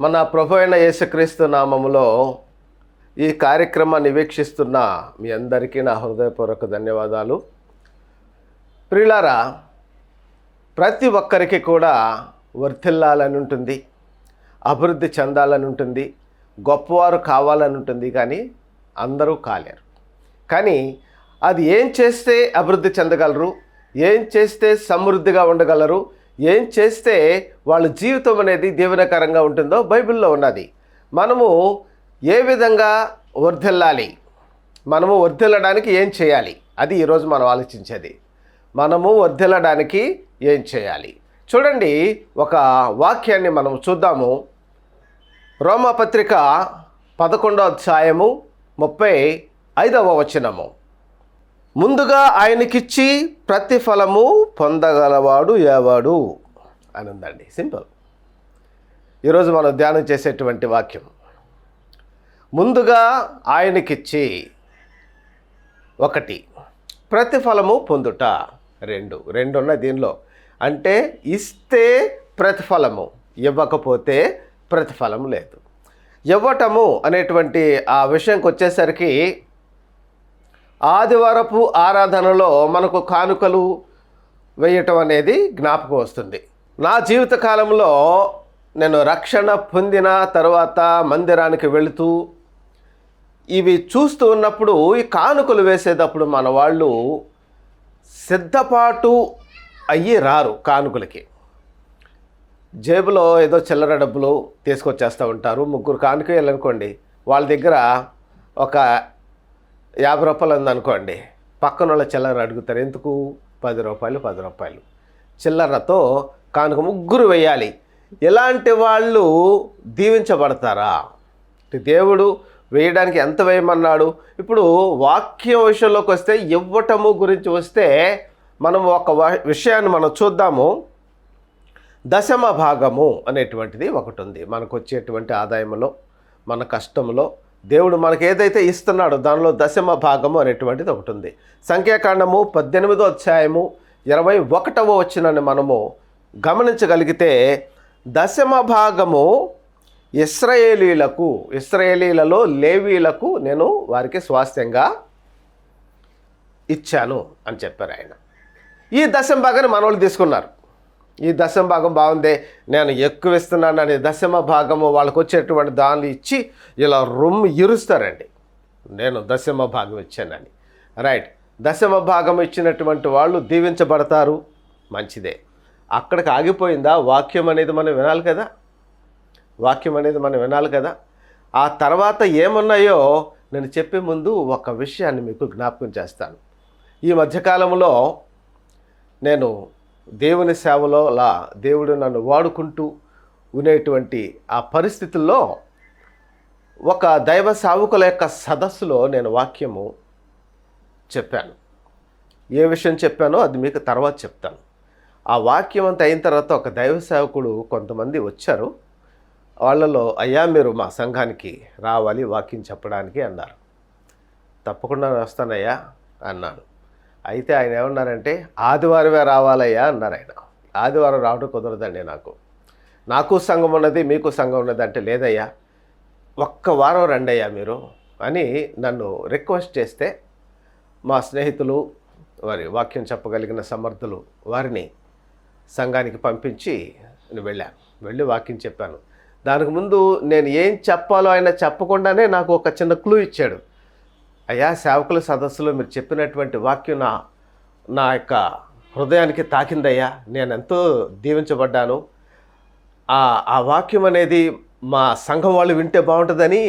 మన ప్రభు అయిన యేసుక్రీస్తు నామములో ఈ కార్యక్రమాన్ని వీక్షిస్తున్న మీ అందరికీ నా హృదయపూర్వక ధన్యవాదాలు. ప్రియులారా, ప్రతి ఒక్కరికి కూడా వర్ధిల్లాలని ఉంటుంది, అభివృద్ధి చెందాలని ఉంటుంది, గొప్పవారు కావాలని ఉంటుంది. కానీ అందరూ కాలేరు. కానీ అది ఏం చేస్తే అభివృద్ధి చెందగలరు, ఏం చేస్తే సమృద్ధిగా ఉండగలరు, ఏం చేస్తే వాళ్ళ జీవితం అనేది దీవెనకరంగా ఉంటుందో బైబిల్లో ఉన్నది. మనము ఏ విధంగా వర్ధిల్లాలి, మనము వర్ధిల్లడానికి ఏం చేయాలి, అది ఈరోజు మనం ఆలోచించేది. మనము వర్ధిల్లడానికి ఏం చేయాలి? చూడండి, ఒక వాక్యాన్ని మనం చూద్దాము. రోమాపత్రిక 11వ అధ్యాయము 35వ వచనము. ముందుగా ఆయనకిచ్చి ప్రతిఫలము పొందగలవాడు ఎవడు అని ఉందండి. సింపుల్. ఈరోజు మనం ధ్యానం చేసేటువంటి వాక్యం, ముందుగా ఆయనకిచ్చి, 1 ప్రతిఫలము పొందుట, 2 ఉన్నాయి దీనిలో. అంటే ఇస్తే ప్రతిఫలము, ఇవ్వకపోతే ప్రతిఫలం లేదు. ఇవ్వటము అనేటువంటి ఆ విషయంకి వచ్చేసరికి ఆదివారపు ఆరాధనలో మనకు కానుకలు వేయటం అనేది జ్ఞాపకం వస్తుంది. నా జీవిత కాలంలో నేను రక్షణ పొందిన తర్వాత మందిరానికి వెళుతూ ఇవి చూస్తూ ఉన్నప్పుడు, ఈ కానుకలు వేసేటప్పుడు మన వాళ్ళు సిద్ధపాటు అయ్యి రారు. కానుకలకి జేబులో ఏదో చిల్లర డబ్బులు తీసుకొచ్చేస్తూ ఉంటారు. 3 కానుక వెళ్ళనుకోండి, వాళ్ళ దగ్గర ఒక 50 రూపాయలు ఉందనుకోండి, పక్కన వాళ్ళ చిల్లర అడుగుతారు. ఎందుకు? 10 రూపాయలు చిల్లరతో కానుక 3 వేయాలి. ఇలాంటి వాళ్ళు దీవించబడతారా? దేవుడు వేయడానికి ఎంత వేయమన్నాడు? ఇప్పుడు వాక్యం విషయంలోకి వస్తే, ఇవ్వటము గురించి వస్తే మనం ఒక విషయాన్ని మనం చూద్దాము. దశమ భాగము అనేటువంటిది ఒకటి ఉంది. మనకు వచ్చేటువంటి ఆదాయంలో, మన కష్టంలో దేవుడు మనకు ఏదైతే ఇస్తున్నాడో దానిలో దశమ భాగము అనేటువంటిది ఒకటి ఉంది. సంఖ్యాకాండము 18వ అధ్యాయము 21వ వచనాన్ని మనము గమనించగలిగితే, దశమ భాగము ఇశ్రాయేలీలలో లేవీలకు నేను వారికి స్వాస్థ్యంగా ఇచ్చాను అని చెప్పారు ఆయన. ఈ దశమ భాగాన్ని మనోళ్ళు తీసుకున్నారు. ఈ దశమ భాగం బాగుందే, నేను ఎక్కువ ఇస్తున్నాను అనే దశమ భాగము వాళ్ళకు వచ్చేటువంటి దాన్ని ఇచ్చి ఇలా ఇరుస్తారండి, నేను దశమ భాగం ఇచ్చానని. రైట్, దశమ భాగం ఇచ్చినటువంటి వాళ్ళు దీవించబడతారు, మంచిదే. అక్కడికి ఆగిపోయిందా? వాక్యం అనేది మనం వినాలి కదా. ఆ తర్వాత ఏమున్నాయో నేను చెప్పే ముందు ఒక విషయాన్ని మీకు జ్ఞాపకం చేస్తాను. ఈ మధ్యకాలంలో నేను దేవుని సేవలో దేవుడు నన్ను వాడుకుంటూ ఉండేటువంటి ఆ పరిస్థితుల్లో ఒక దైవ సేవకుల యొక్క సదస్సులో నేను వాక్యము చెప్పాను. ఏ విషయం చెప్పానో అది మీకు తర్వాత చెప్తాను. ఆ వాక్యం అంతా అయిన తర్వాత ఒక దైవ సేవకుడు కొంతమంది వచ్చారు. వాళ్ళలో, అయ్యా మీరు మా సంఘానికి రావాలి వాక్యం చెప్పడానికి అన్నారు. తప్పకుండా వస్తానయ్యా అన్నాను. అయితే ఆయన ఏమన్నారంటే, ఆదివారమే రావాలయ్యా అన్నారు ఆయన. ఆదివారం రావడం కుదరదండి, నాకు సంఘం ఉన్నది, మీకు సంఘం ఉన్నది అంటే, లేదయ్యా ఒక్క వారం రండి అయ్యా మీరు అని నన్ను రిక్వెస్ట్ చేస్తే, మా స్నేహితులు, వారి వాక్యం చెప్పగలిగిన సమర్థులు, వారిని సంఘానికి పంపించి నేను వెళ్ళి వాక్యం చెప్పాను. దానికి ముందు నేను ఏం చెప్పాలో ఆయన చెప్పకుండానే నాకు ఒక చిన్న క్లూ ఇచ్చాడు. అయ్యా, సేవకుల సదస్సులో మీరు చెప్పినటువంటి వాక్యం నా యొక్క హృదయానికి తాకిందయ్యా, నేను ఎంతో దీవించబడ్డాను. ఆ వాక్యం అనేది మా సంఘం వాళ్ళు వింటే బాగుంటుందని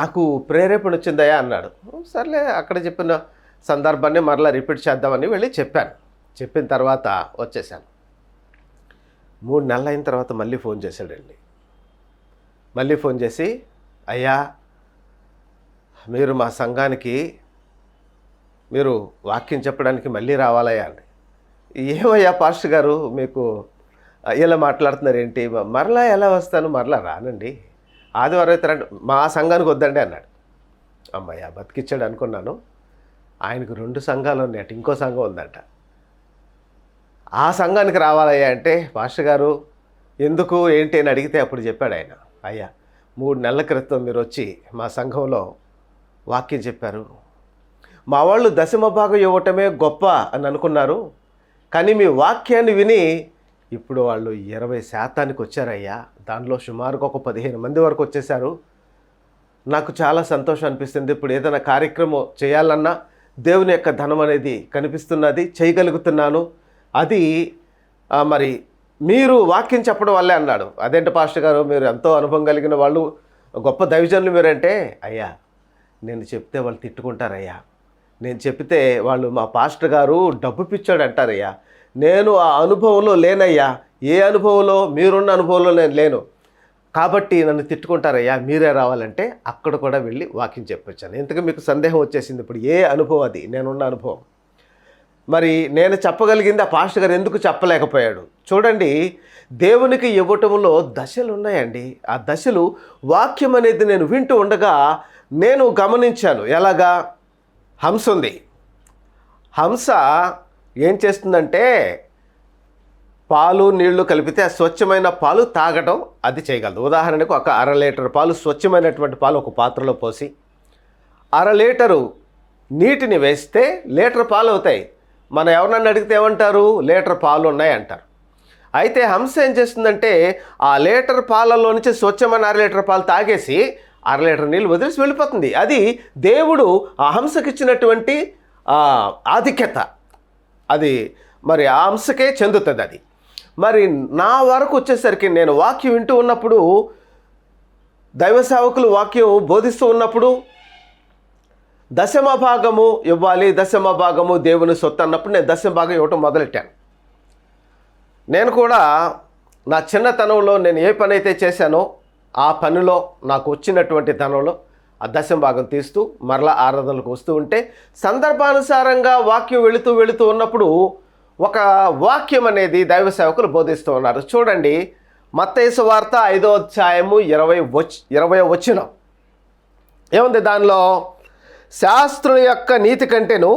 నాకు ప్రేరేపణ వచ్చిందయ్యా అన్నాడు. సర్లే, అక్కడ చెప్పిన సందర్భాన్ని మరలా రిపీట్ చేద్దామని వెళ్ళి చెప్పాను. చెప్పిన తర్వాత వచ్చేసాను. 3 నెలలు అయిన తర్వాత మళ్ళీ ఫోన్ చేశాడండి. మళ్ళీ ఫోన్ చేసి, అయ్యా మీరు మా సంఘానికి మీరు వాక్యం చెప్పడానికి మళ్ళీ రావాలయ్యా అండి. ఏమయ్యా పాస్టర్ గారు, మీకు ఇలా మాట్లాడుతున్నారు ఏంటి? మరలా ఎలా వస్తాను? మరలా రానండి, ఆదివారం అయితే రండి, మా సంఘానికి వద్దండి అన్నాడు. అమ్మయ్య, బతికిచ్చాడు అనుకున్నాను. ఆయనకు 2 సంఘాలు ఉన్నాయట, ఇంకో సంఘం ఉందంట. ఆ సంఘానికి రావాలయ్యా అంటే, పాస్టర్ గారు ఎందుకు ఏంటి అని అడిగితే అప్పుడు చెప్పాడు ఆయన, అయ్యా 3 నెలల క్రితం మీరు వచ్చి మా సంఘంలో వాక్యం చెప్పారు, మా వాళ్ళు దశమ భాగం ఇవ్వటమే గొప్ప అని అనుకున్నారు, కానీ మీ వాక్యాన్ని విని ఇప్పుడు వాళ్ళు 20% వచ్చారయ్యా, దానిలో సుమారుగా ఒక 15 మంది వరకు వచ్చేసారు. నాకు చాలా సంతోషం అనిపిస్తుంది. ఇప్పుడు ఏదైనా కార్యక్రమం చేయాలన్నా దేవుని యొక్క ధనం అనేది కనిపిస్తున్నది, చేయగలుగుతున్నాను. అది మరి మీరు వాక్యం చెప్పడం వల్లే అన్నాడు. అదేంటి పాస్టర్ గారు, మీరు ఎంతో అనుభవం కలిగిన వాళ్ళు, గొప్ప దైవజనులు మీరంటే, అయ్యా నేను చెప్తే వాళ్ళు తిట్టుకుంటారయ్యా, నేను చెప్తే వాళ్ళు మా పాస్టర్ గారు డబ్బు పిచ్చాడు అంటారయ్యా, నేను ఆ అనుభవంలో లేనయ్యా, ఏ అనుభవంలో, మీరున్న అనుభవంలో నేను లేను, కాబట్టి నన్ను తిట్టుకుంటారయ్యా, మీరే రావాలంటే అక్కడ కూడా వెళ్ళి వాక్యం చెప్పొచ్చాను. ఇంతకు మీకు సందేహం వచ్చేసింది, ఇప్పుడు ఏ అనుభవం అది, నేనున్న అనుభవం. మరి నేను చెప్పగలిగింది ఆ పాస్టర్ గారు ఎందుకు చెప్పలేకపోయాడు? చూడండి, దేవునికి ఇవ్వటంలో దశలు ఉన్నాయండి. ఆ దశలు వాక్యం అనేది నేను వింటూ ఉండగా నేను గమనించాను. ఎలాగా? హంస ఉంది. హంస ఏం చేస్తుందంటే పాలు నీళ్లు కలిపితే ఆ స్వచ్ఛమైన పాలు తాగడం అది చేయగలదు. ఉదాహరణకు ఒక 1/2 లీటర్ పాలు, స్వచ్ఛమైనటువంటి పాలు ఒక పాత్రలో పోసి 1/2 లీటరు నీటిని వేస్తే లీటర్ పాలు అవుతాయి. మనం ఎవరినన్నా అడిగితే ఏమంటారు? లీటర్ పాలు ఉన్నాయి అంటారు. అయితే హంస ఏం చేస్తుందంటే ఆ లీటర్ పాలలో నుంచి స్వచ్ఛమైన 1/2 లీటర్ పాలు తాగేసి 1/2 లీటర్ నీళ్ళు వదిలేసి వెళ్ళిపోతుంది. అది దేవుడు ఆ హంసకి ఇచ్చినటువంటి ఆధిక్యత. అది మరి ఆ హంసకే చెందుతుంది. అది మరి నా వరకు వచ్చేసరికి నేను వాక్యం వింటూ ఉన్నప్పుడు, దైవ సేవకులు వాక్యం బోధిస్తూ ఉన్నప్పుడు, దశమ భాగము ఇవ్వాలి, దశమ భాగము దేవుని సొత్తు అన్నప్పుడు నేను దశమ భాగం ఇవ్వటం మొదలెట్టాను. నేను కూడా నా చిన్నతనంలో నేను ఏ పని అయితే చేశానో ఆ పనిలో నాకు వచ్చినటువంటి ధనంలో ఆ దశమ భాగం తీస్తూ మరలా ఆరాధనలకు వస్తూ ఉంటే, సందర్భానుసారంగా వాక్యం వెళుతూ ఉన్నప్పుడు ఒక వాక్యం అనేది దైవ సేవకులు బోధిస్తూ ఉన్నారు. చూడండి, మత్తయి సువార్త 5వ అధ్యాయము 20వ వచనం ఏముంది? దానిలో శాస్త్రుల యొక్క నీతి కంటేను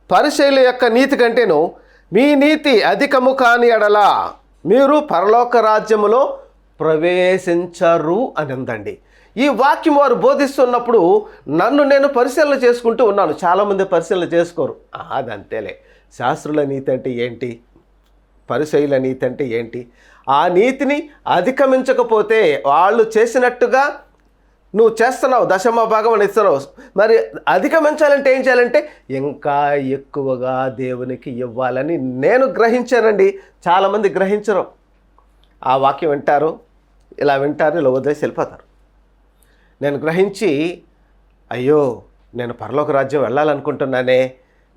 పరిసయ్యుల యొక్క నీతి కంటేను మీ నీతి అధికము కాని ఎడల మీరు పరలోక రాజ్యములో ప్రవేశించరు అని ఉందండి. ఈ వాక్యం వారు బోధిస్తున్నప్పుడు నన్ను నేను పరిశీలన చేసుకుంటూ ఉన్నాను. చాలామంది పరిశీలన చేసుకోరు. అదంతేలే, శాస్త్రుల నీతి అంటే ఏంటి, పరిసయ్యుల నీతి అంటే ఏంటి, ఆ నీతిని అధిగమించకపోతే వాళ్ళు చేసినట్టుగా నువ్వు చేస్తున్నావు, దశమ భాగం అని ఇస్తున్నావు. మరి అధిగమించాలంటే ఏం చేయాలంటే ఇంకా ఎక్కువగా దేవునికి ఇవ్వాలని నేను గ్రహించానండి. చాలామంది గ్రహించరు. ఆ వాక్యం వింటారు, ఇలా వదిలేసి వెళ్ళిపోతారు. నేను గ్రహించి, అయ్యో నేను పరలోక రాజ్యం వెళ్ళాలనుకుంటున్నానే,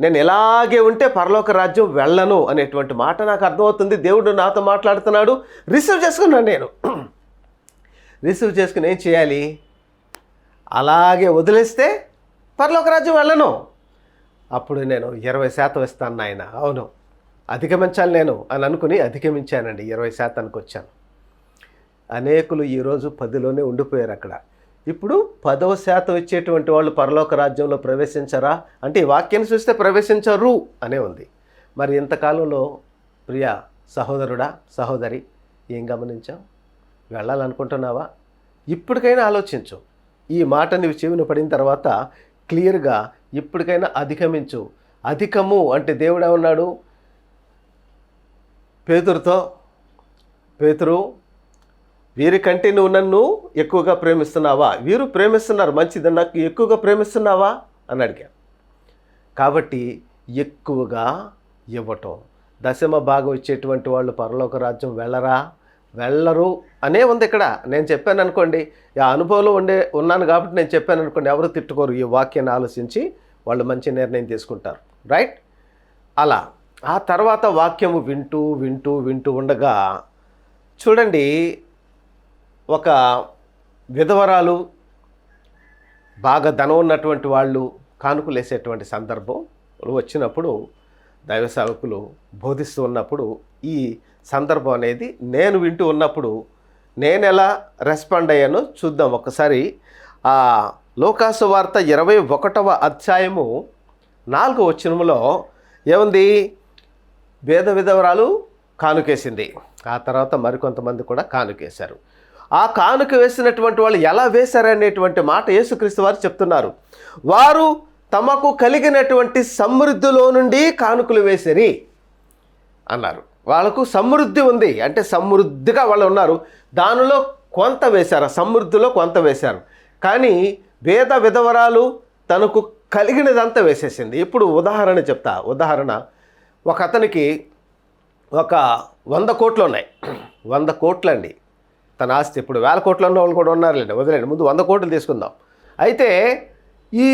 నేను ఇలాగే ఉంటే పరలోక రాజ్యం వెళ్ళను అనేటువంటి మాట నాకు అర్థమవుతుంది. దేవుడు నాతో మాట్లాడుతున్నాడు. రిసీవ్ చేసుకున్నాను. నేను రిసీవ్ చేసుకుని ఏం చేయాలి? అలాగే వదిలేస్తే పరలోక రాజ్యం వెళ్ళను. అప్పుడు నేను 20% ఇస్తాను నాయన. అవును, అధిగమించాలి నేను అని అనుకుని అధిగమించానండి. 20%కి వచ్చాను. అనేకులు ఈరోజు 10లోనే ఉండిపోయారు అక్కడ. ఇప్పుడు 10% ఇచ్చేటువంటి వాళ్ళు పరలోక రాజ్యంలో ప్రవేశించరా అంటే ఈ వాక్యాన్ని చూస్తే ప్రవేశించరు అనే ఉంది. మరి ఇంతకాలంలో ప్రియ సహోదరుడా, సహోదరి, ఏం గమనించావు? వెళ్ళాలనుకుంటున్నావా? ఇప్పటికైనా ఆలోచించు. ఈ మాట నీవు చెవిన పడిన తర్వాత క్లియర్గా ఇప్పటికైనా అధిగమించు. అధికము అంటే దేవుడు ఏమన్నాడు పేతురుతో? పేతురు, వీరికంటే నువ్వు నన్ను ఎక్కువగా ప్రేమిస్తున్నావా? వీరు ప్రేమిస్తున్నారు, మంచిది, నాకు ఎక్కువగా ప్రేమిస్తున్నావా అని అడిగాను. కాబట్టి ఎక్కువగా ఇవ్వటం, దశమ భాగం ఇచ్చేటువంటి వాళ్ళు పరలోక రాజ్యం వెళ్ళరు అనే ఉంది ఇక్కడ. నేను చెప్పాను అనుకోండి, ఆ అనుభవంలో ఉన్నాను కాబట్టి నేను చెప్పాను అనుకోండి, ఎవరు తిట్టుకోరు. ఈ వాక్యాన్ని ఆలోచించి వాళ్ళు మంచి నిర్ణయం తీసుకుంటారు. రైట్? అలా ఆ తర్వాత వాక్యము వింటూ ఉండగా చూడండి, ఒక విధవరాలు, బాగా ధనం ఉన్నటువంటి వాళ్ళు కానుకలు వేసేటువంటి సందర్భం వచ్చినప్పుడు దైవ సేవకులు బోధిస్తూ ఉన్నప్పుడు ఈ సందర్భం అనేది నేను వింటూ ఉన్నప్పుడు నేను ఎలా రెస్పాండ్ అయ్యానో చూద్దాం ఒకసారి. ఆ లోకాసు వార్త 21వ అధ్యాయము 4వ వచనములో ఏముంది? విధవరాలు కానుకేసింది. ఆ తర్వాత మరికొంతమంది కూడా కానుకేశారు. ఆ కానుక వేసినటువంటి వాళ్ళు ఎలా వేశారనేటువంటి మాట యేసుక్రీస్తు వారు చెప్తున్నారు. వారు తమకు కలిగినటువంటి సమృద్ధిలో నుండి కానుకలు వేసిరి అన్నారు. వాళ్ళకు సమృద్ధి ఉంది, అంటే సమృద్ధిగా వాళ్ళు ఉన్నారు, దానిలో కొంత వేశారు, సమృద్ధిలో కొంత వేశారు. కానీ పేద విధవరాలు తనకు కలిగినదంతా వేసేసింది. ఇప్పుడు ఉదాహరణ చెప్తా. ఉదాహరణ, ఒక అతనికి ఒక 100 కోట్లు ఉన్నాయి. 100 కోట్లు అండి తన ఆస్తి. ఇప్పుడు 1000 కోట్లు ఉన్న వాళ్ళు కూడా ఉన్నారులేండి, వదిలేండి. ముందు 100 కోట్లు తీసుకుందాం. అయితే ఈ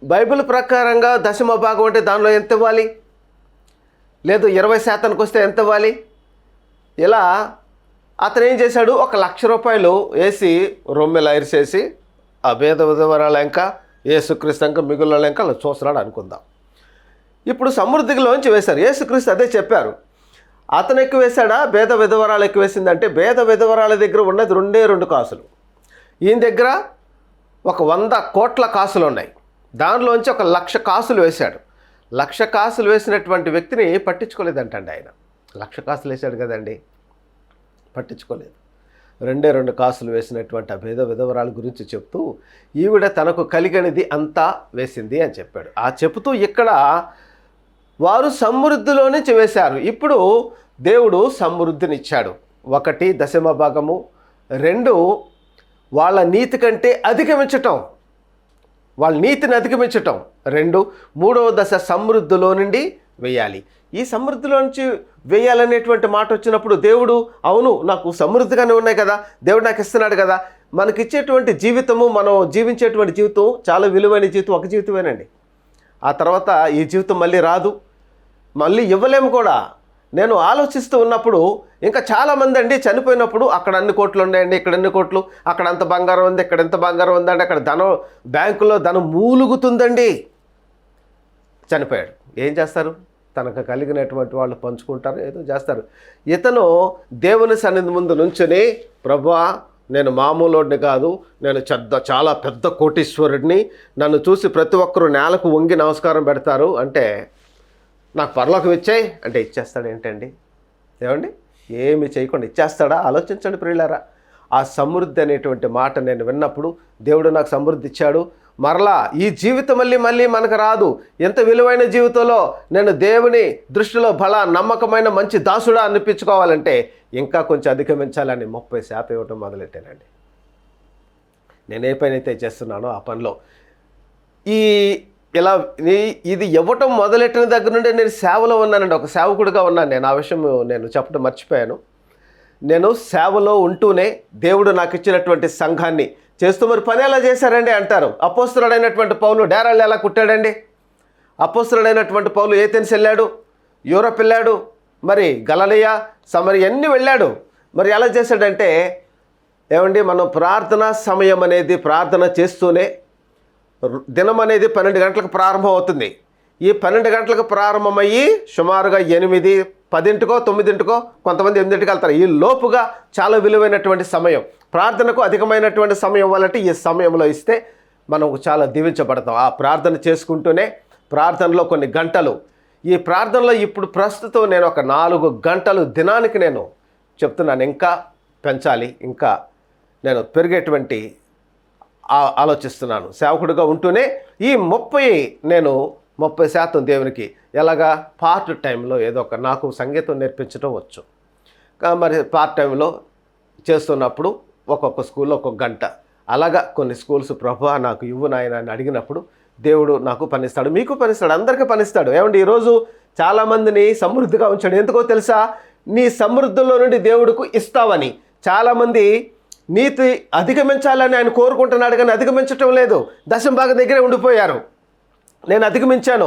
బైబిల్ ప్రకారంగా దశమ భాగం అంటే దానిలో ఎంత ఇవ్వాలి, లేదు 20% వస్తే ఎంత ఇవ్వాలి, ఇలా అతను ఏం చేశాడు, 1,00,000 రూపాయలు వేసి రొమ్మెలు ఐరిసేసి ఆ పేద విధవరాల ఇంకా యేసుక్రీస్తు ఇంకా మిగుల ఇంకా అలా చూస్తున్నాడు అనుకుందాం. ఇప్పుడు సమృద్ధిలోంచి వేశారు. యేసుక్రీస్తు అదే చెప్పారు. అతను ఎక్కువ వేశాడా, పేద విధవరాలు ఎక్కువ వేసిందంటే పేద విధవరాల దగ్గర ఉన్నది 2 కాసులు, ఈయన దగ్గర ఒక 100 కోట్ల కాసులు ఉన్నాయి. దానిలోంచి 1,00,000 కాసులు వేశాడు. 1,00,000 కాసులు వేసినటువంటి వ్యక్తిని పట్టించుకోలేదంటండి ఆయన. 1,00,000 కాసులు వేశాడు కదండి, పట్టించుకోలేదు. 2 కాసులు వేసినటువంటి ఆ పేద విధవరాల గురించి చెప్తూ ఈవిడ తనకు కలిగినది అంతా వేసింది అని చెప్పాడు. ఆ చెబుతూ ఇక్కడ వారు సమృద్ధిలో నుంచి వేశారు. ఇప్పుడు దేవుడు సమృద్ధినిచ్చాడు. 1 దశమ భాగము, 2 వాళ్ళ నీతి కంటే అధిగమించటం, వాళ్ళ నీతిని అధిగమించటం, 2 3వ దశ సమృద్ధిలో నుండి వేయాలి. ఈ సమృద్ధిలో నుంచి వేయాలనేటువంటి మాట వచ్చినప్పుడు దేవుడు, అవును నాకు సమృద్ధిగానే ఉన్నాయి కదా, దేవుడు నాకు ఇస్తున్నాడు కదా. మనకిచ్చేటువంటి జీవితము, మనం జీవించేటువంటి జీవితం చాలా విలువైన జీవితం, ఒక జీవితమేనండి. ఆ తర్వాత ఈ జీవితం మళ్ళీ రాదు, మళ్ళీ ఇవ్వలేము కూడా. నేను ఆలోచిస్తూ ఉన్నప్పుడు ఇంకా చాలామంది అండి చనిపోయినప్పుడు అక్కడ అన్ని కోట్లు ఉన్నాయండి, ఇక్కడ అన్ని కోట్లు, అక్కడ అంత బంగారం ఉంది, ఇక్కడ ఎంత బంగారం ఉందండి, అక్కడ ధనం బ్యాంకులో ధనం మూలుగుతుందండి. చనిపోయాడు, ఏం చేస్తారు, తనకు కలిగినటువంటి వాళ్ళు పంచుకుంటారు, ఏదో చేస్తారు. ఇతను దేవుని సన్నిధి ముందు నుంచుని, ప్రభువా నేను మామూలుడిని కాదు, నేను చాలా పెద్ద కోటీశ్వరుడిని, నన్ను చూసి ప్రతి ఒక్కరూ నేలకు వంగి నమస్కారం పెడతారు అంటే నాకు పరలోకం ఇచ్చాయి అంటే ఇచ్చేస్తాడు ఏంటండి, ఏమండి? ఏమి చేయకుండా ఇచ్చేస్తాడా? ఆలోచించండి ప్రియులారా. ఆ సమృద్ధి అనేటువంటి మాట నేను విన్నప్పుడు, దేవుడు నాకు సమృద్ధి ఇచ్చాడు, మరలా ఈ జీవితం మళ్ళీ మనకు రాదు, ఎంత విలువైన జీవితంలో నేను దేవుని దృష్టిలో బల నమ్మకమైన మంచి దాసుడా అనిపించుకోవాలంటే ఇంకా కొంచెం అధిగమించాలని 30% ఇవ్వటం మొదలెట్టానండి. నేను ఏ పని అయితే చేస్తున్నానో ఆ పనిలో ఇది ఇవ్వటం మొదలెట్టిన దగ్గర నుండి నేను సేవలో ఉన్నానండి, ఒక సేవకుడిగా ఉన్నాను నేను. ఆ విషయం నేను చెప్పడం మర్చిపోయాను. నేను సేవలో ఉంటూనే దేవుడు నాకు ఇచ్చినటువంటి సంఘాన్ని చేస్తూ, మరి పని ఎలా చేశారండి అంటారు. అపోస్తలుడైనటువంటి పౌలు డేరాళ్ళు ఎలా కుట్టాడండి? అపోస్తలుడైనటువంటి పౌలు ఏథెన్స్ వెళ్ళాడు, యూరప్ వెళ్ళాడు, మరి గలలియా, సమరయ అన్నీ వెళ్ళాడు. మరి ఎలా చేశాడంటే, ఏమండి, మనం ప్రార్థనా సమయం అనేది ప్రార్థన చేస్తూనే దినం అనేది 12 గంటలకు ప్రారంభం అవుతుంది. ఈ 12 గంటలకు ప్రారంభమయ్యి సుమారుగా 8, 10, 9, కొంతమంది 8కి వెళ్తారు. ఈ లోపుగా చాలా విలువైనటువంటి సమయం, ప్రార్థనకు అధికమైనటువంటి సమయం వల్లటి ఈ సమయంలో ఇస్తే మనం చాలా దీవించబడతాం. ఆ ప్రార్థన చేసుకుంటూనే ప్రార్థనలో కొన్ని గంటలు, ఈ ప్రార్థనలో ఇప్పుడు ప్రస్తుతం నేను ఒక 4 గంటలు దినానికి నేను చెప్తున్నాను. ఇంకా పెంచాలి, ఇంకా నేను పెరిగేటువంటి ఆలోచిస్తున్నాను. సేవకుడిగా ఉంటూనే ఈ 30% దేవునికి ఎలాగా పార్ట్ టైంలో ఏదో ఒక, నాకు సంగీతం నేర్పించడం వచ్చు, మరి పార్ట్ టైంలో చేస్తున్నప్పుడు ఒక్కొక్క స్కూల్లో ఒక్కొక్క గంట, అలాగా కొన్ని స్కూల్స్ ప్రభువా నాకు ఇవ్వు నాయన అని అడిగినప్పుడు దేవుడు నాకు పనిస్తాడు, మీకు పనిస్తాడు, అందరికీ పనిస్తాడు. ఏమండి, ఈరోజు చాలామందిని సమృద్ధిగా ఉంచాడు. ఎందుకో తెలుసా? నీ సమృద్ధిలో నుండి దేవుడికి ఇస్తావని. చాలామంది నీతి అధిగమించాలని ఆయన కోరుకుంటున్నాడు, కానీ అధిగమించటం లేదు, దశమ భాగం దగ్గరే ఉండిపోయారు. నేను అధిగమించాను,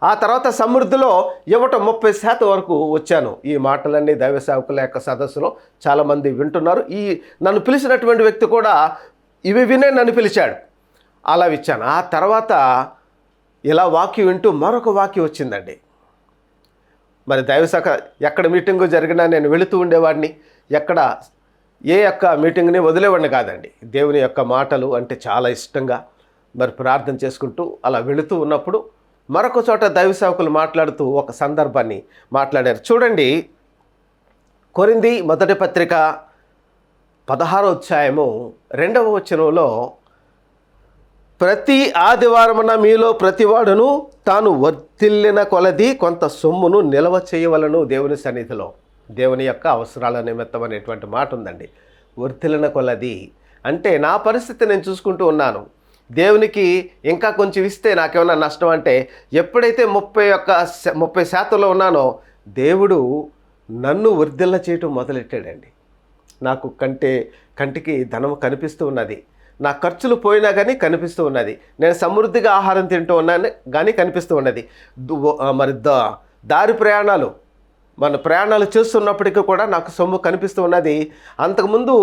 ఆ తర్వాత సమృద్ధిలో ఇవ్వటం 30% వరకు వచ్చాను. ఈ మాటలన్నీ దైవ సేవకుల యొక్క సదస్సులో చాలామంది వింటున్నారు. నన్ను పిలిచినటువంటి వ్యక్తి కూడా ఇవి వినే నన్ను పిలిచాడు, అలా ఇచ్చాను. ఆ తర్వాత ఇలా వాక్యం వింటూ మరొక వాక్యం వచ్చిందండి. మరి దైవశాఖ ఎక్కడ మీటింగు జరిగినా నేను వెళుతూ ఉండేవాడిని, ఎక్కడ ఏ యొక్క మీటింగ్ని వదిలేవాడిని కాదండి. దేవుని యొక్క మాటలు అంటే చాలా ఇష్టంగా మరి ప్రార్థన చేసుకుంటూ అలా వెళుతూ ఉన్నప్పుడు మరొక చోట దైవ సేవకులు మాట్లాడుతూ ఒక సందర్భాన్ని మాట్లాడారు. చూడండి, కొరింథీ మొదటి పత్రిక 16వ అధ్యాయము 2వ వచనంలో, ప్రతి ఆదివారమున మీలో ప్రతివాడును తాను వర్తిల్లిన కొలది కొంత సొమ్మును నిల్వ చేయవలను దేవుని సన్నిధిలో. దేవుని యొక్క అవసరాల నిమిత్తం అనేటువంటి మాట ఉందండి. వర్తిల్లిన కొలది అంటే నా పరిస్థితి నేను చూసుకుంటూ ఉన్నాను, దేవునికి ఇంకా కొంచెం ఇస్తే నాకేమన్నా నష్టం అంటే, ఎప్పుడైతే 30% ఉన్నానో దేవుడు నన్ను వర్ధిల్ల చేయటం మొదలెట్టాడండి. నాకు కంటికి ధనం కనిపిస్తూ ఉన్నది, నా ఖర్చులు పోయినా కానీ కనిపిస్తూ ఉన్నది, నేను సమృద్ధిగా ఆహారం తింటూ ఉన్నాను కానీ కనిపిస్తూ ఉన్నది. మరి దారి ప్రయాణాలు మన ప్రయాణాలు చేస్తున్నప్పటికీ కూడా నాకు సొమ్ము కనిపిస్తూ ఉన్నది. అంతకుముందు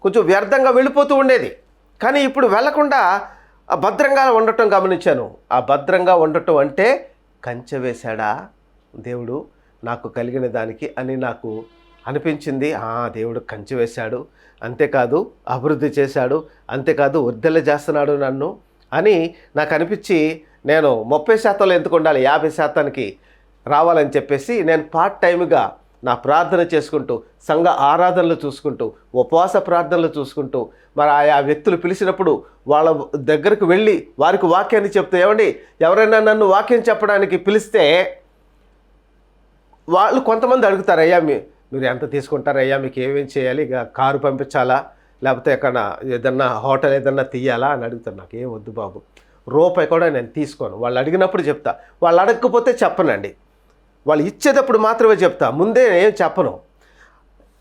కొంచెం వ్యర్థంగా వెళ్ళిపోతూ ఉండేది, కానీ ఇప్పుడు వెళ్లకుండా భద్రంగా ఉండటం గమనించాను. ఆ భద్రంగా ఉండటం అంటే కంచె వేశాడా దేవుడు నాకు కలిగిన దానికి అని నాకు అనిపించింది. దేవుడు కంచె వేశాడు, అంతేకాదు అభివృద్ధి చేశాడు, అంతేకాదు వర్ధిల్ల చేస్తున్నాడు నన్ను అని నాకు అనిపించి, నేను 30% ఎందుకు ఉండాలి, 50%కి రావాలని చెప్పేసి నేను పార్ట్ టైమ్గా నా ప్రార్థన చేసుకుంటూ, సంఘ ఆరాధనలు చూసుకుంటూ, ఉపవాస ప్రార్థనలు చూసుకుంటూ, మరి ఆయా వ్యక్తులు పిలిచినప్పుడు వాళ్ళ దగ్గరకు వెళ్ళి వారికి వాక్యాన్ని చెప్తే, ఏమండి ఎవరైనా నన్ను వాక్యం చెప్పడానికి పిలిస్తే వాళ్ళు కొంతమంది అడుగుతారు, అయ్యా మీరు ఎంత తీసుకుంటారు, అయ్యా మీకు ఏమేం చేయాలి, ఇక కారు పంపించాలా, లేకపోతే ఎక్కడ ఏదన్నా హోటల్ ఏదన్నా తీయాలా అని అడుగుతారు. నాకు ఏం వద్దు బాబు, రూపాయి కూడా నేను తీసుకోను. వాళ్ళు అడిగినప్పుడు చెప్తా, వాళ్ళు అడగకపోతే చెప్పనండి. వాళ్ళు ఇచ్చేటప్పుడు మాత్రమే చెప్తా, ముందే ఏం చెప్పను.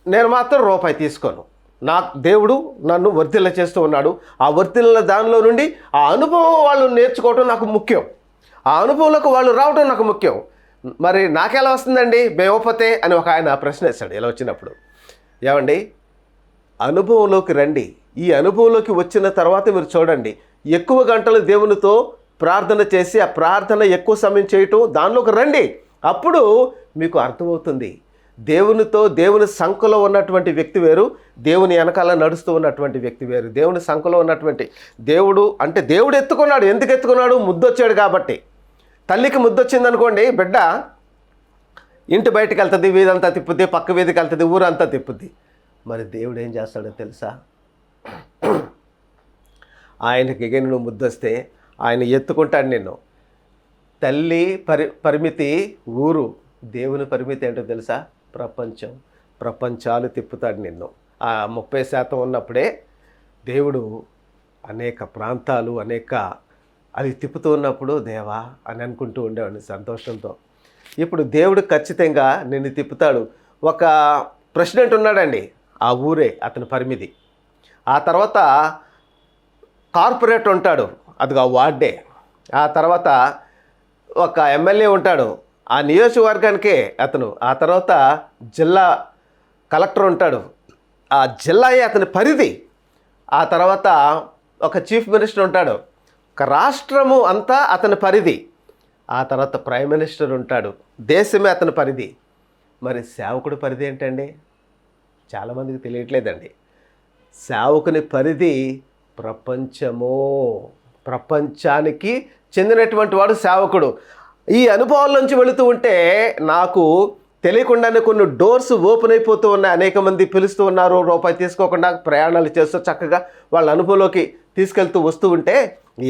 నేను మాత్రం రూపాయి తీసుకోను. నా దేవుడు నన్ను వర్ధిల్ల చేస్తూ ఉన్నాడు. ఆ వర్ధిల్ల దానిలో నుండి ఆ అనుభవం వాళ్ళు నేర్చుకోవటం నాకు ముఖ్యం, ఆ అనుభవంలోకి వాళ్ళు రావడం నాకు ముఖ్యం. మరి నాకెలా వస్తుందండి మేమోపతే అని ఒక ఆయన ప్రశ్న వేశాడు. ఇలా వచ్చినప్పుడు, ఏమండి అనుభవంలోకి రండి, ఈ అనుభవంలోకి వచ్చిన తర్వాత మీరు చూడండి, ఎక్కువ గంటలు దేవునితో ప్రార్థన చేసి ఆ ప్రార్థన ఎక్కువ సమయం చేయటం, దానిలోకి రండి, అప్పుడు మీకు అర్థమవుతుంది. దేవునితో దేవుని సంఖలో ఉన్నటువంటి వ్యక్తి వేరు, దేవుని వెనకాల నడుస్తూ ఉన్నటువంటి వ్యక్తి వేరు. దేవుని సంఖలో ఉన్నటువంటి దేవుడు అంటే దేవుడు ఎత్తుకున్నాడు. ఎందుకు ఎత్తుకున్నాడు? ముద్దొచ్చాడు కాబట్టి. తల్లికి ముద్దొచ్చింది అనుకోండి, బిడ్డ ఇంటి బయటకు వెళ్తుంది, వీధంతా తిప్పుద్ది, పక్క వీధికి వెళ్తుంది, ఊరంతా తిప్పుద్ది. మరి దేవుడు ఏం చేస్తాడో తెలుసా? ఆయనకి నువ్వు ముద్దొస్తే ఆయన ఎత్తుకుంటాడు నిన్ను. తల్లి పరిమితి ఊరు, దేవుని పరిమితి ఏంటో తెలుసా? ప్రపంచాలు తిప్పుతాడు నిన్ను. ఆ 30% ఉన్నప్పుడే దేవుడు అనేక ప్రాంతాలు అది తిప్పుతూ ఉన్నప్పుడు దేవా అని అనుకుంటూ ఉండేవాడిని సంతోషంతో. ఇప్పుడు దేవుడు ఖచ్చితంగా నిన్ను తిప్పుతాడు. ఒక ప్రెసిడెంట్ ఉన్నాడండి, ఆ ఊరే అతని పరిమితి. ఆ తర్వాత కార్పొరేటర్ ఉంటాడు, అదిగా వార్డే. ఆ తర్వాత ఒక ఎమ్మెల్యే ఉంటాడు, ఆ నియోజకవర్గానికే అతను. ఆ తర్వాత జిల్లా కలెక్టర్ ఉంటాడు, ఆ జిల్లాయే అతని పరిధి. ఆ తర్వాత ఒక చీఫ్ మినిస్టర్ ఉంటాడు, ఒక రాష్ట్రము అంతా అతని పరిధి. ఆ తర్వాత ప్రైమ్ మినిస్టర్ ఉంటాడు, దేశమే అతని పరిధి. మరి సేవకుడి పరిధి ఏంటండి? చాలామందికి తెలియట్లేదండి. సేవకుని పరిధి ప్రపంచానికి చెందినటువంటి వాడు సేవకుడు. ఈ అనుభవాల్లోంచి వెళుతూ ఉంటే నాకు తెలియకుండానే కొన్ని డోర్స్ ఓపెన్ అయిపోతూ ఉన్నాయి. అనేక మంది పిలుస్తూ ఉన్నారు, రూపాయి తీసుకోకుండా ప్రయాణాలు చేస్తూ చక్కగా వాళ్ళ అనుభవంలోకి తీసుకెళ్తూ వస్తూ ఉంటే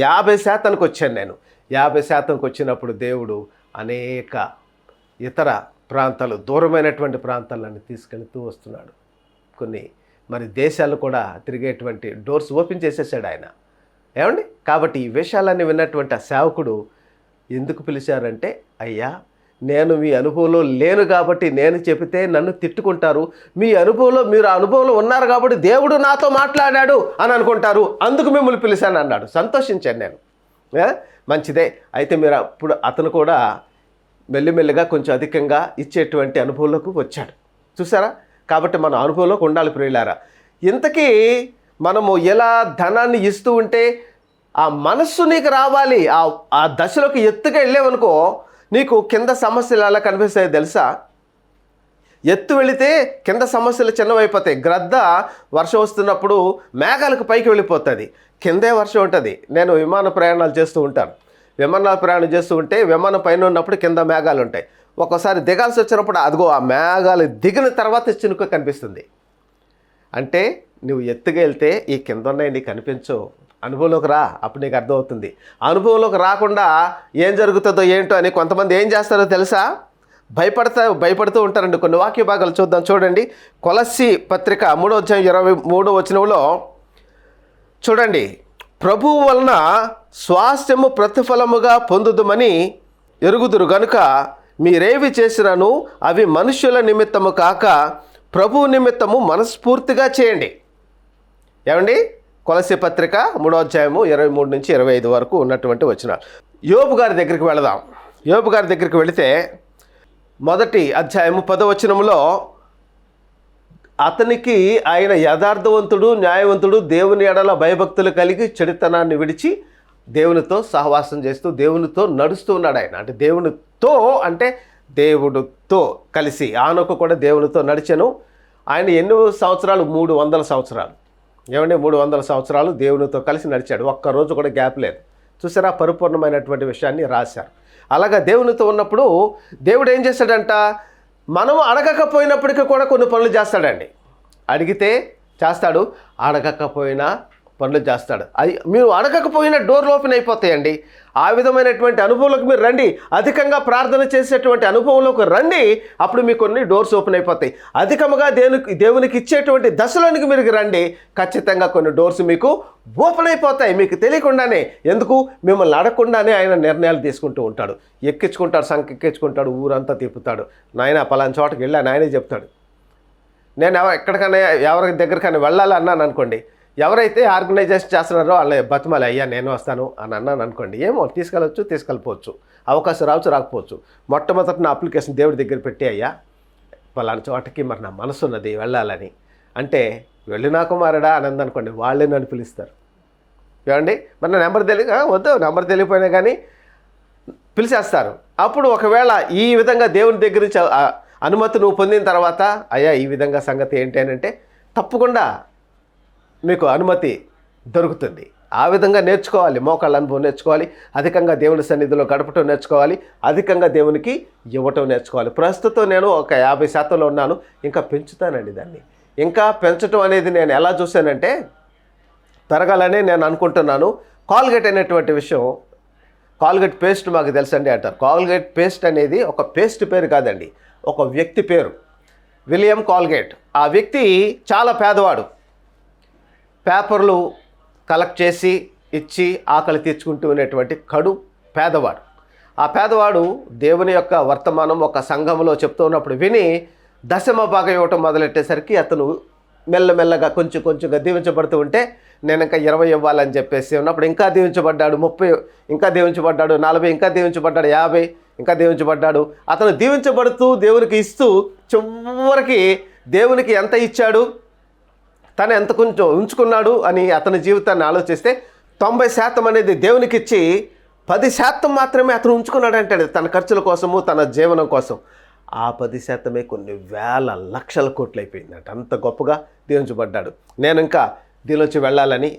50%కి వచ్చాను నేను. 50%కి వచ్చినప్పుడు దేవుడు అనేక ఇతర ప్రాంతాలు, దూరమైనటువంటి ప్రాంతాలను తీసుకెళ్తూ వస్తున్నాడు. కొన్ని మరి దేశాలు కూడా తిరిగేటువంటి డోర్స్ ఓపెన్ చేసేసాడు ఆయన. ఏమండి? కాబట్టి ఈ విషయాలన్నీ విన్నటువంటి ఆ సేవకుడు ఎందుకు పిలిచారంటే, అయ్యా నేను మీ అనుభవంలో లేను కాబట్టి నేను చెబితే నన్ను తిట్టుకుంటారు, మీరు ఆ అనుభవంలో ఉన్నారు కాబట్టి దేవుడు నాతో మాట్లాడాడు అని అనుకుంటారు, అందుకు మిమ్మల్ని పిలిచాను అన్నాడు. సంతోషించాను నేను. మంచిదే. అయితే మీరు అప్పుడు అతను కూడా మెల్లిమెల్లిగా కొంచెం అధికంగా ఇచ్చేటువంటి అనుభవంలోకి వచ్చాడు. చూసారా? కాబట్టి మన అనుభవంలోకి ఉండాలి ప్రియులారా. ఇంతకీ మనము ఎలా ధనాన్ని ఇస్తూ ఉంటే ఆ మనస్సు నీకు రావాలి. ఆ దశలోకి ఎత్తుగా వెళ్ళావనుకో, నీకు కింద సమస్యలు ఎలా కనిపిస్తాయో తెలుసా? ఎత్తు వెళితే కింద సమస్యలు చిన్నవైపోతాయి. గ్రద్ద వర్షం వస్తున్నప్పుడు మేఘాలకు పైకి వెళ్ళిపోతుంది, కిందే వర్షం ఉంటుంది. నేను విమాన ప్రయాణాలు చేస్తూ ఉంటాను. విమానాల ప్రయాణం చేస్తూ ఉంటే విమానం పైన ఉన్నప్పుడు కింద మేఘాలు ఉంటాయి. ఒక్కోసారి దిగాల్సి వచ్చినప్పుడు అదిగో ఆ మేఘాలు దిగిన తర్వాత చినుక కనిపిస్తుంది. అంటే నువ్వు ఎత్తుగా వెళ్తే ఈ కింద ఉన్నాయి నీకు కనిపించవు. అనుభవంలోకి రా, అప్పుడు నీకు అర్థమవుతుంది. అనుభవంలోకి రాకుండా ఏం జరుగుతుందో ఏంటో అని కొంతమంది ఏం చేస్తారో తెలుసా? భయపడుతూ ఉంటారండి. కొన్ని వాక్య భాగాలు చూద్దాం. చూడండి, కొలస్సీ పత్రిక 3వ అధ్యాయం 23వ వచనంలో చూడండి, ప్రభువు వలన స్వాస్థ్యము ప్రతిఫలముగా పొందుదుమని ఎరుగుదురు గనుక మీరేవి చేసినను అవి మనుష్యుల నిమిత్తము కాక ప్రభువు నిమిత్తము మనస్ఫూర్తిగా చేయండి. ఏమండి? కొలస్సీ పత్రిక 3వ అధ్యాయము 23 నుంచి 25 వరకు ఉన్నటువంటి వచనాలు. యోబు గారి దగ్గరికి వెళదాం. యోబు గారి దగ్గరికి వెళితే మొదటి అధ్యాయము 10వ వచనంలో అతనికి ఆయన యథార్థవంతుడు, న్యాయవంతుడు, దేవుని ఎడల భయభక్తులు కలిగి చెడుతనాన్ని విడిచి దేవునితో సహవాసం చేస్తూ దేవునితో నడుస్తూ ఉన్నాడు ఆయన. అంటే దేవుడితో కలిసి ఆనొక కూడా దేవునితో నడిచెను. ఆయన ఎన్నో సంవత్సరాలు? 300 సంవత్సరాలు. ఏమండి? 300 సంవత్సరాలు దేవునితో కలిసి నడిచాడు. ఒక్కరోజు కూడా గ్యాప్ లేదు. చూసారా? పరిపూర్ణమైనటువంటి విషయాన్ని రాశారు. అలాగా దేవునితో ఉన్నప్పుడు దేవుడు ఏం చేశాడంట? మనం అడగకపోయినప్పటికీ కూడా కొన్ని పనులు చేస్తాడండి. అడిగితే చేస్తాడు, అడగకపోయినా పనులు చేస్తాడు. అది మీరు అడగకపోయినా డోర్లు ఓపెన్ అయిపోతాయండి. ఆ విధమైనటువంటి అనుభవంలోకి మీరు రండి. అధికంగా ప్రార్థన చేసేటువంటి అనుభవంలోకి రండి. అప్పుడు మీకు కొన్ని డోర్స్ ఓపెన్ అయిపోతాయి. అధికంగా దేవునికి ఇచ్చేటువంటి దశలోనికి మీరు రండి. ఖచ్చితంగా కొన్ని డోర్స్ మీకు ఓపెన్ అయిపోతాయి మీకు తెలియకుండానే. ఎందుకు? మిమ్మల్ని అడగకుండానే ఆయన నిర్ణయాలు తీసుకుంటూ ఉంటాడు. ఎక్కించుకుంటాడు, సంఖ్య ఎక్కించుకుంటాడు, ఊరంతా తిప్పుతాడు. నాయన పలానా చోటకి వెళ్ళా, నాయనే చెప్తాడు. నేను ఎక్కడికైనా ఎవరి దగ్గరికైనా వెళ్ళాలి అన్నాను అనుకోండి, ఎవరైతే ఆర్గనైజేషన్ చేస్తున్నారో వాళ్ళ బతిమాలి, అయ్యా నేను వస్తాను అని అన్నాను అనుకోండి, ఏమో తీసుకెళ్ళిపోవచ్చు, అవకాశం రావచ్చు, రాకపోవచ్చు. మొట్టమొదటి నా అప్లికేషన్ దేవుడి దగ్గర పెట్టి, అయ్యా పలానా చోటకి మరి నా మనసు ఉన్నది వెళ్ళాలని అంటే, వెళ్ళినా కుమారుడా అని అందనుకోండి, వాళ్ళే నన్ను పిలుస్తారు. ఏమండి? మరి నా నెంబర్ వద్దు, నెంబర్ తెలియపోయినా కానీ పిలిచేస్తారు. అప్పుడు ఒకవేళ ఈ విధంగా దేవుని దగ్గర నుంచి అనుమతి నువ్వు పొందిన తర్వాత, అయ్యా ఈ విధంగా సంగతి ఏంటి అని అంటే, తప్పకుండా మీకు అనుమతి దొరుకుతుంది. ఆ విధంగా నేర్చుకోవాలి. మోకాళ్ళ అనుభవం నేర్చుకోవాలి. అధికంగా దేవుని సన్నిధిలో గడపటం నేర్చుకోవాలి. అధికంగా దేవునికి ఇవ్వటం నేర్చుకోవాలి. ప్రస్తుతం నేను ఒక 50% ఉన్నాను. ఇంకా పెంచుతానండి దాన్ని. ఇంకా పెంచడం అనేది నేను ఎలా చూశానంటే, పెరగాలని నేను అనుకుంటున్నాను. కాల్గేట్ అనేటువంటి విషయం, కాల్గేట్ పేస్ట్ మాకు తెలుసండి అంటారు. కాల్గేట్ పేస్ట్ అనేది ఒక పేస్ట్ పేరు కాదండి, ఒక వ్యక్తి పేరు, విలియం కాల్గేట్. ఆ వ్యక్తి చాలా పేదవాడు. పేపర్లు కలెక్ట్ చేసి ఇచ్చి ఆకలి తీర్చుకుంటూ ఉన్నటువంటి కడు పేదవాడు. ఆ పేదవాడు దేవుని యొక్క వర్తమానం ఒక సంఘంలో చెప్తూ ఉన్నప్పుడు విని దశమ భాగం ఇవ్వటం మొదలెట్టేసరికి అతను మెల్లమెల్లగా కొంచెంగా దీవించబడుతూ ఉంటే, నేను ఇంకా 20 ఇవ్వాలని చెప్పేసి ఉన్నప్పుడు ఇంకా దీవించబడ్డాడు. 30 ఇంకా దీవించబడ్డాడు. 40 ఇంకా దీవించబడ్డాడు. 50 ఇంకా దీవించబడ్డాడు. అతను దీవించబడుతూ దేవునికి ఇస్తూ చివరికి దేవునికి ఎంత ఇచ్చాడు, తను ఎంత కొంచెం ఉంచుకున్నాడు అని అతని జీవితాన్ని ఆలోచిస్తే 90% అనేది దేవునికి ఇచ్చి 10% మాత్రమే అతను ఉంచుకున్నాడు అంటాడు, తన ఖర్చుల కోసము, తన జీవనం కోసం. ఆ 10% కొన్ని వేల లక్షల కోట్లు అయిపోయిందంట. అంత గొప్పగా దీవించబడ్డాడు. నేను ఇంకా దీనిలోంచి వెళ్ళాలని,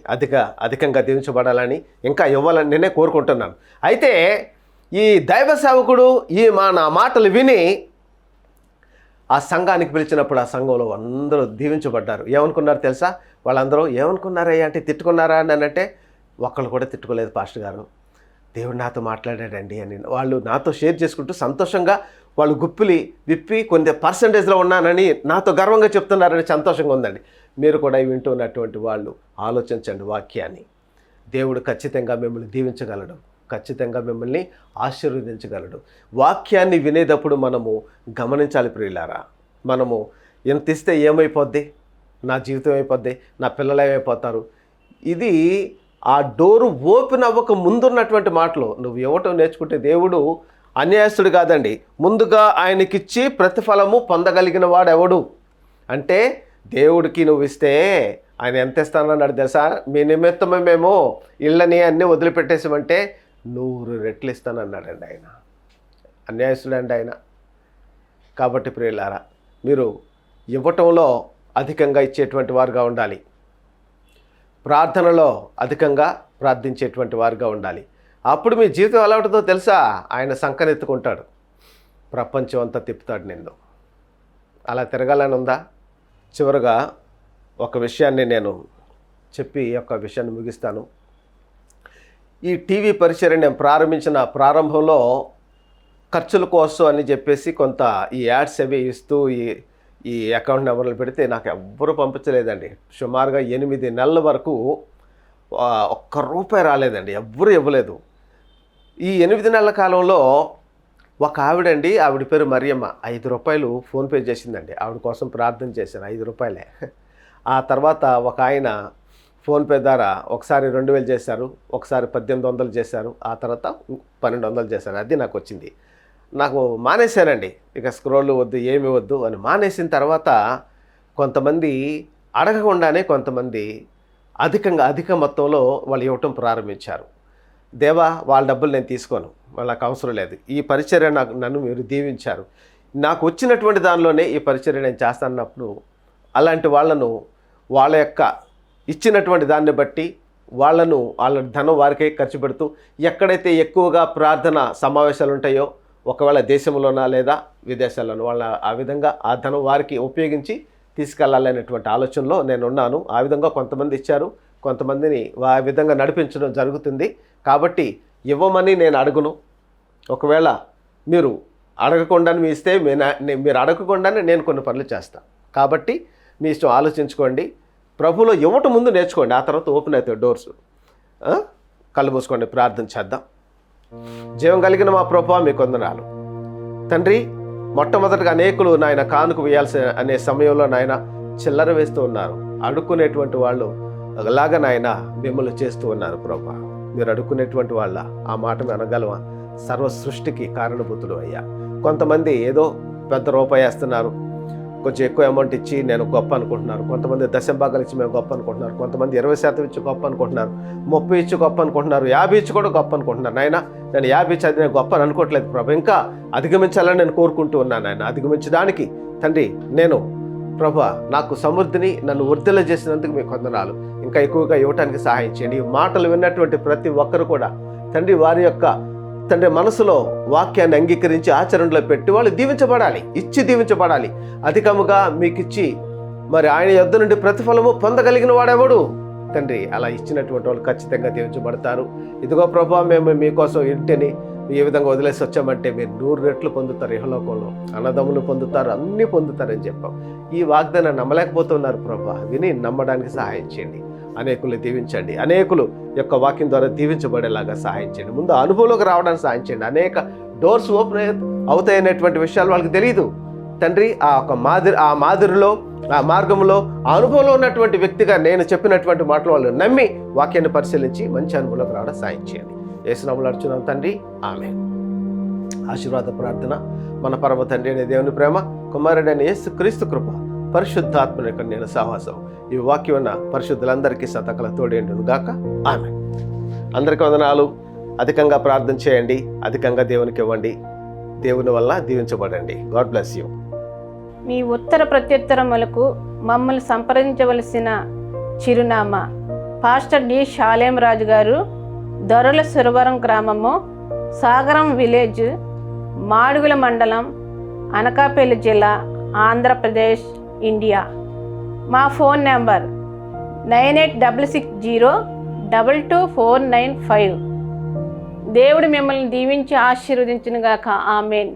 అధికంగా దీవించబడాలని, ఇంకా ఇవ్వాలని నేనే కోరుకుంటున్నాను. అయితే ఈ దైవ సేవకుడు నా మాటలు విని ఆ సంఘానికి పిలిచినప్పుడు ఆ సంఘంలో అందరూ దీవించబడ్డారు. ఏమనుకున్నారు తెలుసా? వాళ్ళందరూ ఏమనుకున్నారయ్యా అంటే, తిట్టుకున్నారా అని అంటే, ఒక్కళ్ళు కూడా తిట్టుకోలేదు పాస్టర్ గారు, దేవుడు నాతో మాట్లాడాడండి అని వాళ్ళు నాతో షేర్ చేసుకుంటూ సంతోషంగా వాళ్ళు గుప్పిలి విప్పి కొన్ని పర్సంటేజ్లో ఉన్నానని నాతో గర్వంగా చెప్తున్నారని సంతోషంగా ఉందండి. మీరు కూడా వింటున్నటువంటి వాళ్ళు ఆలోచించండి వాక్యాన్ని. దేవుడు ఖచ్చితంగా మిమ్మల్ని దీవించగలడు, ఖచ్చితంగా మిమ్మల్ని ఆశీర్వదించగలడు. వాక్యాన్ని వినేటప్పుడు మనము గమనించాలి ప్రియులారా. మనము ఎంత ఇస్తే ఏమైపోద్ది, నా జీవితం అయిపోద్ది, నా పిల్లలు ఏమైపోతారు, ఇది ఆ డోరు ఓపెన్ అవ్వక ముందున్నటువంటి మాటలు నువ్వు ఇవ్వటం నేర్చుకుంటే దేవుడు అన్యాయస్తుడు కాదండి. ముందుగా ఆయనకిచ్చి ప్రతిఫలము పొందగలిగిన వాడు ఎవడు అంటే, దేవుడికి నువ్వు ఇస్తే ఆయన ఎంత ఇస్తానన్నాడు తెలుసా? మీ నిమిత్తమే మేము ఇళ్ళని అన్నీ వదిలిపెట్టేసామంటే 100 రెట్లు ఇస్తానన్నాడండి ఆయన. అన్యాయస్తుడండి ఆయన. కాబట్టి ప్రియులారా, మీరు ఇవ్వటంలో అధికంగా ఇచ్చేటువంటి వారుగా ఉండాలి. ప్రార్థనలో అధికంగా ప్రార్థించేటువంటి వారుగా ఉండాలి. అప్పుడు మీ జీవితం ఎలా ఉంటుందో తెలుసా? ఆయన సంకనెత్తుకుంటాడు, ప్రపంచం అంతా తిప్పుతాడు నిన్ను. అలా తిరగాలని ఉందా? చివరగా ఒక విషయాన్ని నేను చెప్పి ఈ యొక్క విషయాన్ని ముగిస్తాను. ఈ టీవీ పరిచర్య నేను ప్రారంభించిన ప్రారంభంలో ఖర్చుల కోసం అని చెప్పేసి కొంత ఈ యాడ్స్ అవి ఇస్తూ ఈ అకౌంట్ నెంబర్లు పెడితే నాకు ఎవ్వరూ పంపించలేదండి. సుమారుగా 8 నెలల వరకు ఒక్క రూపాయి రాలేదండి, ఎవ్వరూ ఇవ్వలేదు. ఈ 8 నెలల కాలంలో ఒక ఆవిడండి, ఆవిడ పేరు మరియమ్మ, 5 రూపాయలు ఫోన్పే చేసిందండి. ఆవిడ కోసం ప్రార్థన చేశాను, 5 రూపాయలే. ఆ తర్వాత ఒక ఆయన ఫోన్పే ద్వారా ఒకసారి 2000 చేశారు, ఒకసారి 1800 చేశారు, ఆ తర్వాత 1200 చేశారు. అది నాకు వచ్చింది. నాకు మానేశానండి, ఇక స్క్రోల్ వద్దు ఏమి వద్దు అని మానేసిన తర్వాత కొంతమంది అడగకుండానే కొంతమంది అధిక మొత్తంలో వాళ్ళు ఇవ్వటం ప్రారంభించారు. దేవా, వాళ్ళ డబ్బులు నేను తీసుకోను, వాళ్ళకి అవసరం లేదు, ఈ పరిచర్య నన్ను మీరు దీవించారు, నాకు వచ్చినటువంటి దానిలోనే ఈ పరిచర్య నేను చేస్తానన్నప్పుడు అలాంటి వాళ్ళను వాళ్ళ యొక్క ఇచ్చినటువంటి దాన్ని బట్టి వాళ్ళ ధనం వారికే ఖర్చు పెడుతూ ఎక్కడైతే ఎక్కువగా ప్రార్థన సమావేశాలు ఉంటాయో, ఒకవేళ దేశంలోనా లేదా విదేశాల్లోనూ, వాళ్ళ ఆ విధంగా ఆ ధనం వారికి ఉపయోగించి తీసుకెళ్ళాలనేటువంటి ఆలోచనలో నేను ఉన్నాను. ఆ విధంగా కొంతమంది ఇచ్చారు, కొంతమందిని ఆ విధంగా నడిపించడం జరుగుతుంది. కాబట్టి ఇవ్వమని నేను అడుగును. ఒకవేళ మీరు అడగకుండానే మీ ఇస్తే మీరు అడగకుండానే నేను కొన్ని పనులు చేస్తాను. కాబట్టి మీ ఇష్టం, ఆలోచించుకోండి. ప్రభులో ఇవ్వటం ముందు నేర్చుకోండి, ఆ తర్వాత ఓపెన్ అవుతాయి డోర్స్. కళ్ళు మూసుకోండి, ప్రార్థన చేద్దాం. జీవం కలిగిన మా ప్రభువా, మీకు వందనాలు తండ్రి. మొట్టమొదటిగా అనేకులు నాయన కానుక వేయాల్సి అనే సమయంలో నాయన చిల్లర వేస్తూ ఉన్నారు. అడుక్కునేటువంటి వాళ్ళు అలాగా నాయన మిమ్మల్ని చేస్తూ ఉన్నారు ప్రభువా. మీరు అడుక్కునేటువంటి వాళ్ళ ఆ మాట అనగలవా? సర్వ సృష్టికి కారణభూతుడు అయ్యా. కొంతమంది ఏదో పెద్ద రూపాయి వేస్తున్నారు, కొంచెం ఎక్కువ అమౌంట్ ఇచ్చి నేను గొప్ప అనుకుంటున్నారు. కొంతమంది దశంభాగాలు ఇచ్చి మేము గొప్ప అనుకుంటున్నారు. కొంతమంది 20% ఇచ్చి గొప్ప అనుకుంటున్నారు, 30 ఇచ్చి గొప్ప అనుకుంటున్నారు, 50 ఇచ్చి కూడా గొప్ప అనుకుంటున్నారు. నాయన నేను 50 ఇచ్చి అది నేను గొప్ప అని అనుకోవట్లేదు ప్రభు, ఇంకా అధిగమించాలని నేను కోరుకుంటూ ఉన్నాను. ఆయన అధిగమించడానికి తండ్రి నేను ప్రభు నాకు సమృద్ధిని నన్ను వృద్ధిలో చేసినందుకు మీకు వందనాలు. ఇంకా ఎక్కువగా ఇవ్వటానికి సహాయం చేయండి. ఈ మాటలు విన్నటువంటి ప్రతి ఒక్కరు కూడా తండ్రి వారి యొక్క తండ్రి మనసులో వాక్యాన్ని అంగీకరించి ఆచరణలో పెట్టి వాళ్ళు దీవించబడాలి, ఇచ్చి దీవించబడాలి. అధికముగా మీకు ఇచ్చి మరి ఆయన యొద్ద నుండి ప్రతిఫలము పొందగలిగిన వాడెవడు తండ్రి? అలా ఇచ్చినటువంటి వాళ్ళు ఖచ్చితంగా దీవించబడతారు. ఇదిగో ప్రభా, మేము మీకోసం ఇంటిని ఈ విధంగా వదిలేసి వచ్చామంటే మీరు 100 రెట్లు పొందుతారు, ఇహలోకంలో అన్నదమ్ములు పొందుతారు, అన్నీ పొందుతారని చెప్పాం. ఈ వాగ్దానం నమ్మలేకపోతున్నారు ప్రభా, విని నమ్మడానికి సహాయం చేయండి. అనేకులు దీవించండి, అనేకులు యొక్క వాక్యం ద్వారా దీవించబడేలాగా సహాయం చేయండి. ముందు అనుభవంలోకి రావడానికి సహాయం చేయండి. అనేక డోర్స్ ఓపెన్ అవుతాయనేటువంటి విషయాలు వాళ్ళకి తెలియదు తండ్రి. ఆ మాదిరిలో ఆ మార్గంలో ఆ అనుభవంలో ఉన్నటువంటి వ్యక్తిగా నేను చెప్పినటువంటి మాటలు వాళ్ళు నమ్మి వాక్యాన్ని పరిశీలించి మంచి అనుభవంలోకి రావడం సహాయం చేయండి. యేసు నామములో అడుగుచున్నాం తండ్రి, ఆమేన్. ఆశీర్వాద ప్రార్థన. మన పరమ తండ్రి అనే దేవుని ప్రేమ, కుమారుడైన యేసు క్రీస్తు కృప, పరిశుద్ధాత్మ యొక్క నేను సహవాసం ఈ వాక్యం ఉన్న పరిశుద్ధులందరికీ సతకల తోడేండును గాక, ఆమేన్. అందరికీ వందనాలు. అధికంగా ప్రార్థన చేయండి, అధికంగా దేవునికి ఇవ్వండి, దేవుని వల్ల దీవించబడండి. God bless you. మీ ఉత్తర ప్రత్యుత్తరములకు మమ్మల్ని సంప్రదించవలసిన చిరునామా: పాస్టర్ డి షాలేం రాజు గారు, దొరల సురవరం గ్రామము, సాగరం విలేజ్, మాడుగుల మండలం, అనకాపల్లి జిల్లా, ఆంధ్రప్రదేశ్, ఇండియా. మా ఫోన్ నెంబర్ 9866022495. దేవుడు మిమ్మల్ని దీవించి ఆశీర్వదించునుగాక, ఆమేన్.